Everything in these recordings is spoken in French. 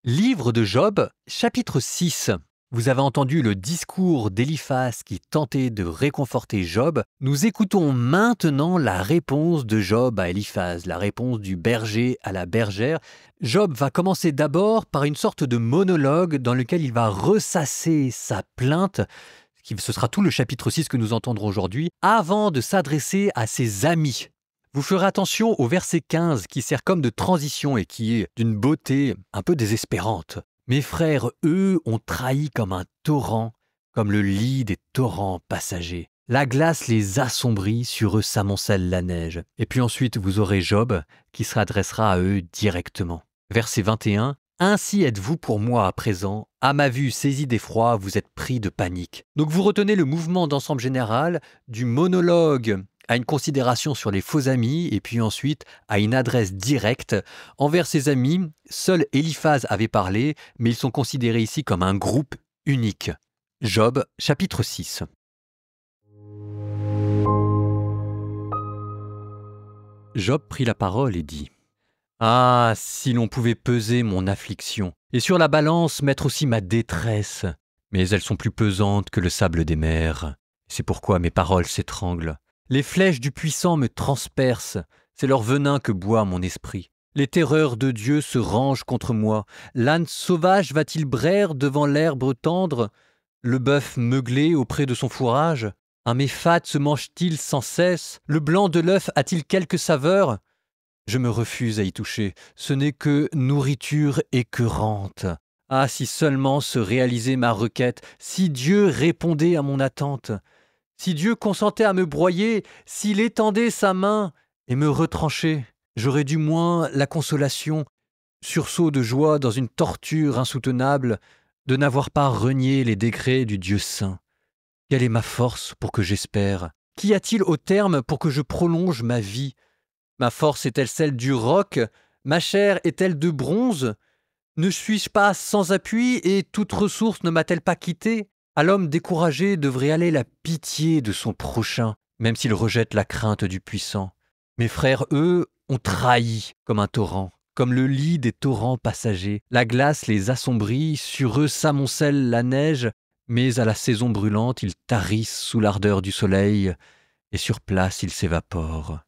Livre de Job, chapitre 6. Vous avez entendu le discours d'Éliphaz qui tentait de réconforter Job. Nous écoutons maintenant la réponse de Job à Éliphaz, la réponse du berger à la bergère. Job va commencer d'abord par une sorte de monologue dans lequel il va ressasser sa plainte. Ce sera tout le chapitre 6 que nous entendrons aujourd'hui, avant de s'adresser à ses amis. Vous ferez attention au verset 15 qui sert comme de transition et qui est d'une beauté un peu désespérante. Mes frères, eux, ont trahi comme un torrent, comme le lit des torrents passagers. La glace les assombrit, sur eux s'amoncelle la neige. Et puis ensuite, vous aurez Job qui s'adressera à eux directement. Verset 21. Ainsi êtes-vous pour moi à présent, à ma vue saisis d'effroi, vous êtes pris de panique. Donc vous retenez le mouvement d'ensemble général du monologue à une considération sur les faux amis et puis ensuite à une adresse directe envers ses amis. Seul Éliphaz avait parlé, mais ils sont considérés ici comme un groupe unique. Job, chapitre 6. Job prit la parole et dit : « Ah, si l'on pouvait peser mon affliction, et sur la balance mettre aussi ma détresse, mais elles sont plus pesantes que le sable des mers. C'est pourquoi mes paroles s'étranglent. Les flèches du puissant me transpercent, c'est leur venin que boit mon esprit. Les terreurs de Dieu se rangent contre moi. L'âne sauvage va-t-il braire devant l'herbe tendre, le bœuf meuglé auprès de son fourrage? Un méfate se mange-t-il sans cesse? Le blanc de l'œuf a-t-il quelque saveur? Je me refuse à y toucher, ce n'est que nourriture écœurante. Ah, si seulement se réalisait ma requête, si Dieu répondait à mon attente, si Dieu consentait à me broyer, s'il étendait sa main et me retranchait, j'aurais du moins la consolation, sursaut de joie dans une torture insoutenable, de n'avoir pas renié les décrets du Dieu saint. Quelle est ma force pour que j'espère? Qu'y a-t-il au terme pour que je prolonge ma vie? Ma force est-elle celle du roc? Ma chair est-elle de bronze? Ne suis-je pas sans appui et toute ressource ne m'a-t-elle pas quitté? À l'homme découragé devrait aller la pitié de son prochain, même s'il rejette la crainte du puissant. Mes frères, eux, ont trahi comme un torrent, comme le lit des torrents passagers. La glace les assombrit, sur eux s'amoncelle la neige, mais à la saison brûlante, ils tarissent sous l'ardeur du soleil, et sur place ils s'évaporent.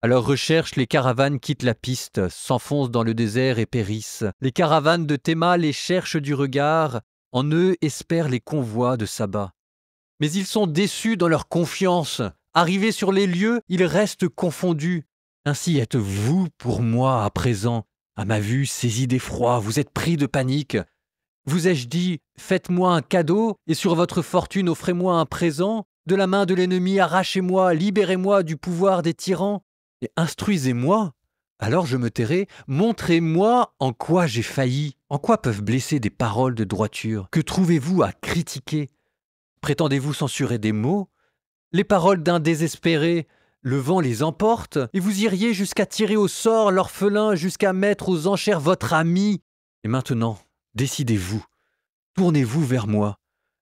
À leur recherche, les caravanes quittent la piste, s'enfoncent dans le désert et périssent. Les caravanes de Théma les cherchent du regard, en eux espèrent les convois de Saba. Mais ils sont déçus dans leur confiance. Arrivés sur les lieux, ils restent confondus. Ainsi êtes-vous pour moi à présent. À ma vue, saisis d'effroi, vous êtes pris de panique. Vous ai-je dit, faites-moi un cadeau, et sur votre fortune offrez-moi un présent? De la main de l'ennemi, arrachez-moi, libérez-moi du pouvoir des tyrans. Et instruisez-moi, alors je me tairai, montrez-moi en quoi j'ai failli, en quoi peuvent blesser des paroles de droiture. Que trouvez-vous à critiquer? Prétendez-vous censurer des mots? Les paroles d'un désespéré, le vent les emporte, et vous iriez jusqu'à tirer au sort l'orphelin, jusqu'à mettre aux enchères votre ami. Et maintenant, décidez-vous, tournez-vous vers moi.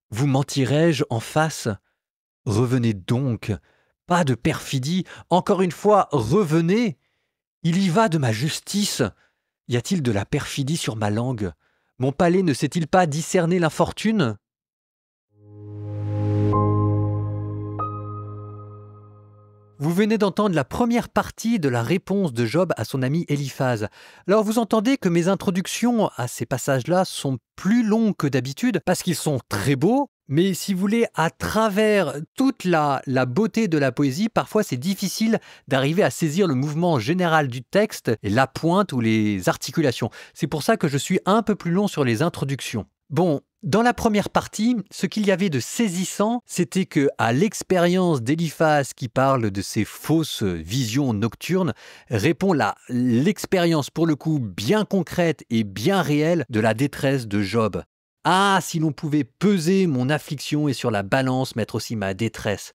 Vous mentirai-je en face? Revenez donc. Pas de perfidie, encore une fois, revenez. Il y va de ma justice. Y a-t-il de la perfidie sur ma langue? Mon palais ne sait-il pas discerner l'infortune? Vous venez d'entendre la première partie de la réponse de Job à son ami Éliphaz. Alors vous entendez que mes introductions à ces passages-là sont plus longues que d'habitude parce qu'ils sont très beaux, mais si vous voulez, à travers toute la beauté de la poésie, parfois c'est difficile d'arriver à saisir le mouvement général du texte et la pointe ou les articulations. C'est pour ça que je suis un peu plus long sur les introductions. Bon, dans la première partie, ce qu'il y avait de saisissant, c'était que, à l'expérience d'Éliphaz qui parle de ses fausses visions nocturnes, répond l'expérience pour le coup bien concrète et bien réelle de la détresse de Job. Ah, si l'on pouvait peser mon affliction et sur la balance mettre aussi ma détresse.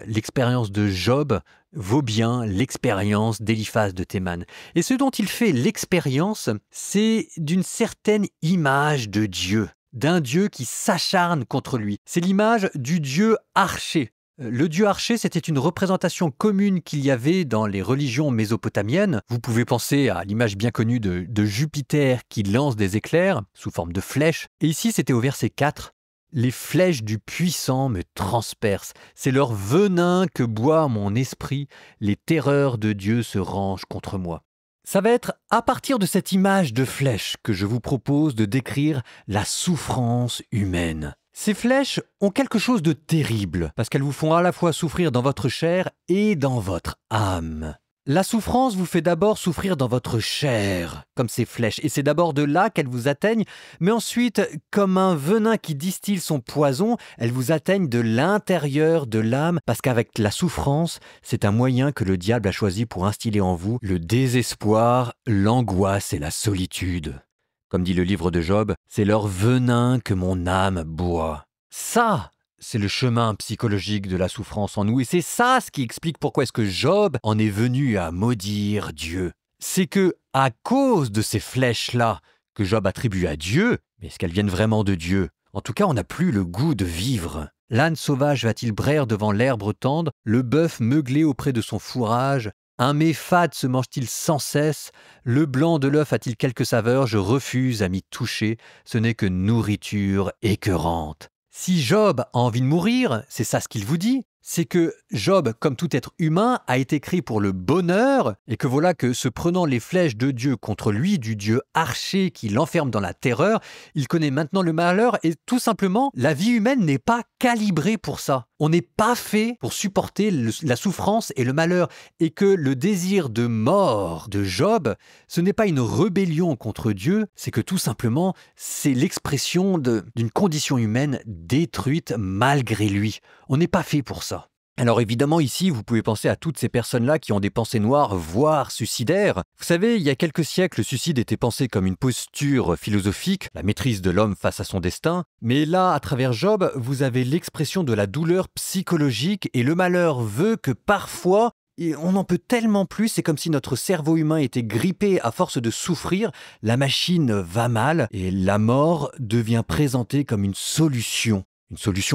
L'expérience de Job vaut bien l'expérience d'Éliphaz de Théman. Et ce dont il fait l'expérience, c'est d'une certaine image de Dieu, d'un Dieu qui s'acharne contre lui. C'est l'image du Dieu archer. Le dieu archer, c'était une représentation commune qu'il y avait dans les religions mésopotamiennes. Vous pouvez penser à l'image bien connue de Jupiter qui lance des éclairs sous forme de flèches. Et ici, c'était au verset 4. Les flèches du puissant me transpercent. C'est leur venin que boit mon esprit. Les terreurs de Dieu se rangent contre moi. Ça va être à partir de cette image de flèche que je vous propose de décrire la souffrance humaine. Ces flèches ont quelque chose de terrible, parce qu'elles vous font à la fois souffrir dans votre chair et dans votre âme. La souffrance vous fait d'abord souffrir dans votre chair, comme ces flèches, et c'est d'abord de là qu'elles vous atteignent, mais ensuite, comme un venin qui distille son poison, elles vous atteignent de l'intérieur de l'âme, parce qu'avec la souffrance, c'est un moyen que le diable a choisi pour instiller en vous le désespoir, l'angoisse et la solitude. Comme dit le livre de Job, c'est leur venin que mon âme boit. Ça, c'est le chemin psychologique de la souffrance en nous, et c'est ça ce qui explique pourquoi est-ce que Job en est venu à maudire Dieu. C'est que, à cause de ces flèches-là que Job attribue à Dieu, mais est-ce qu'elles viennent vraiment de Dieu? En tout cas, on n'a plus le goût de vivre. L'âne sauvage va-t-il braire devant l'herbe tendre, le bœuf meugler auprès de son fourrage? Un mets fade se mange-t-il sans cesse? Le blanc de l'œuf a-t-il quelque saveur? Je refuse à m'y toucher, ce n'est que nourriture écœurante. Si Job a envie de mourir, c'est ça ce qu'il vous dit, c'est que Job, comme tout être humain, a été créé pour le bonheur, et que voilà que se prenant les flèches de Dieu contre lui, du Dieu archer qui l'enferme dans la terreur, il connaît maintenant le malheur, et tout simplement, la vie humaine n'est pas calibrée pour ça. On n'est pas fait pour supporter la souffrance et le malheur, et que le désir de mort de Job, ce n'est pas une rébellion contre Dieu, c'est que tout simplement, c'est l'expression d'une condition humaine détruite malgré lui. On n'est pas fait pour ça. Alors évidemment ici, vous pouvez penser à toutes ces personnes-là qui ont des pensées noires, voire suicidaires. Vous savez, il y a quelques siècles, le suicide était pensé comme une posture philosophique, la maîtrise de l'homme face à son destin. Mais là, à travers Job, vous avez l'expression de la douleur psychologique et le malheur veut que parfois, et on n'en peut tellement plus, c'est comme si notre cerveau humain était grippé à force de souffrir, la machine va mal et la mort devient présentée comme une solution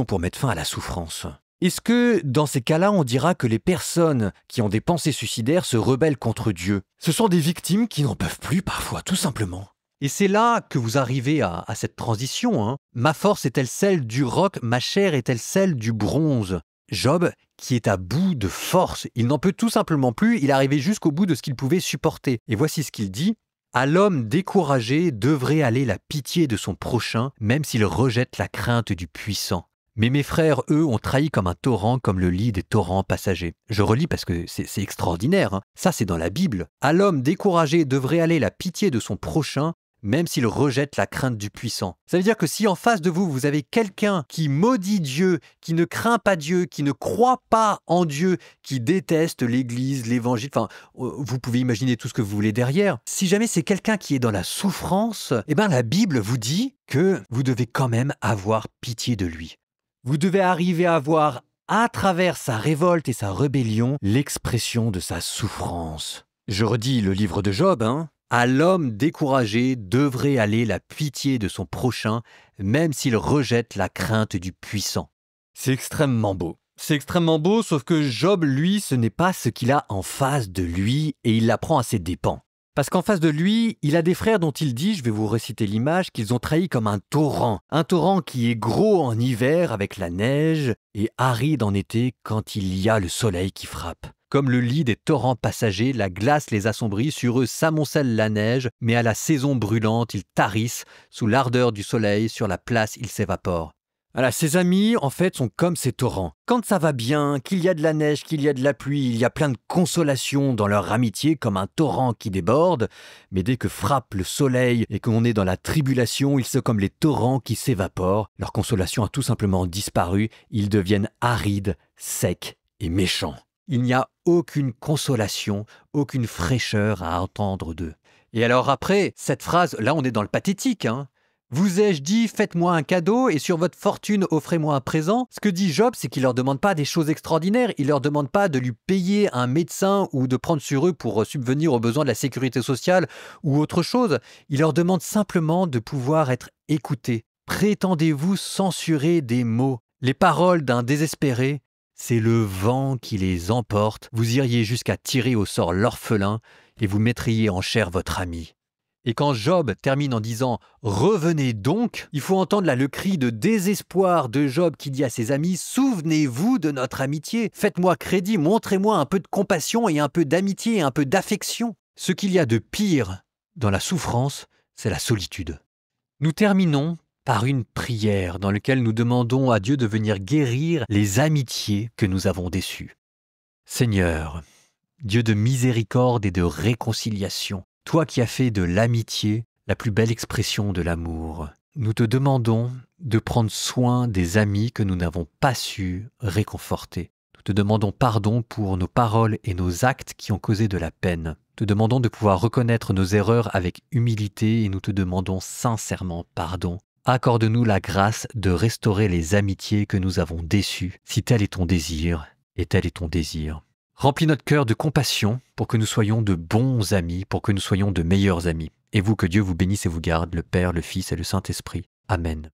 pour mettre fin à la souffrance. Est-ce que, dans ces cas-là, on dira que les personnes qui ont des pensées suicidaires se rebellent contre Dieu? Ce sont des victimes qui n'en peuvent plus parfois, tout simplement. Et c'est là que vous arrivez à cette transition. Ma force est-elle celle du roc? Ma chair est-elle celle du bronze? Job, qui est à bout de force, il n'en peut tout simplement plus, il est arrivé jusqu'au bout de ce qu'il pouvait supporter. Et voici ce qu'il dit. À l'homme découragé devrait aller la pitié de son prochain, même s'il rejette la crainte du puissant. Mais mes frères, eux, ont trahi comme un torrent, comme le lit des torrents passagers. Je relis parce que c'est extraordinaire. Ça, c'est dans la Bible. À l'homme découragé devrait aller la pitié de son prochain, même s'il rejette la crainte du puissant. Ça veut dire que si en face de vous, vous avez quelqu'un qui maudit Dieu, qui ne craint pas Dieu, qui ne croit pas en Dieu, qui déteste l'Église, l'Évangile, enfin, vous pouvez imaginer tout ce que vous voulez derrière. Si jamais c'est quelqu'un qui est dans la souffrance, eh bien la Bible vous dit que vous devez quand même avoir pitié de lui. Vous devez arriver à voir, à travers sa révolte et sa rébellion, l'expression de sa souffrance. Je redis le livre de Job, À l'homme découragé devrait aller la pitié de son prochain, même s'il rejette la crainte du puissant. C'est extrêmement beau. C'est extrêmement beau, sauf que Job, lui, ce n'est pas ce qu'il a en face de lui, et il l'apprend à ses dépens. Parce qu'en face de lui, il a des frères dont il dit, je vais vous réciter l'image, qu'ils ont trahi comme un torrent qui est gros en hiver avec la neige et aride en été quand il y a le soleil qui frappe. Comme le lit des torrents passagers, la glace les assombrit, sur eux s'amoncelle la neige, mais à la saison brûlante, ils tarissent, sous l'ardeur du soleil, sur la place ils s'évaporent. Voilà, ses amis, en fait, sont comme ces torrents. Quand ça va bien, qu'il y a de la neige, qu'il y a de la pluie, il y a plein de consolation dans leur amitié, comme un torrent qui déborde. Mais dès que frappe le soleil et qu'on est dans la tribulation, ils sont comme les torrents qui s'évaporent. Leur consolation a tout simplement disparu. Ils deviennent arides, secs et méchants. Il n'y a aucune consolation, aucune fraîcheur à entendre d'eux. Et alors après, cette phrase, là on est dans le pathétique, Vous ai-je dit, faites-moi un cadeau et sur votre fortune, offrez-moi un présent. Ce que dit Job, c'est qu'il leur demande pas des choses extraordinaires. Il leur demande pas de lui payer un médecin ou de prendre sur eux pour subvenir aux besoins de la sécurité sociale ou autre chose. Il leur demande simplement de pouvoir être écoutés. Prétendez-vous censurer des mots, les paroles d'un désespéré? c'est le vent qui les emporte, vous iriez jusqu'à tirer au sort l'orphelin et vous mettriez en chair votre ami. » Et quand Job termine en disant « Revenez donc », il faut entendre là le cri de désespoir de Job qui dit à ses amis « Souvenez-vous de notre amitié, faites-moi crédit, montrez-moi un peu de compassion et un peu d'amitié et un peu d'affection. » Ce qu'il y a de pire dans la souffrance, c'est la solitude. Nous terminons par une prière dans laquelle nous demandons à Dieu de venir guérir les amitiés que nous avons déçues. Seigneur, Dieu de miséricorde et de réconciliation, toi qui as fait de l'amitié la plus belle expression de l'amour, nous te demandons de prendre soin des amis que nous n'avons pas su réconforter. Nous te demandons pardon pour nos paroles et nos actes qui ont causé de la peine. Nous te demandons de pouvoir reconnaître nos erreurs avec humilité et nous te demandons sincèrement pardon. Accorde-nous la grâce de restaurer les amitiés que nous avons déçues, si tel est ton désir, et tel est ton désir. Remplis notre cœur de compassion pour que nous soyons de bons amis, pour que nous soyons de meilleurs amis. Et vous, que Dieu vous bénisse et vous garde, le Père, le Fils et le Saint-Esprit. Amen.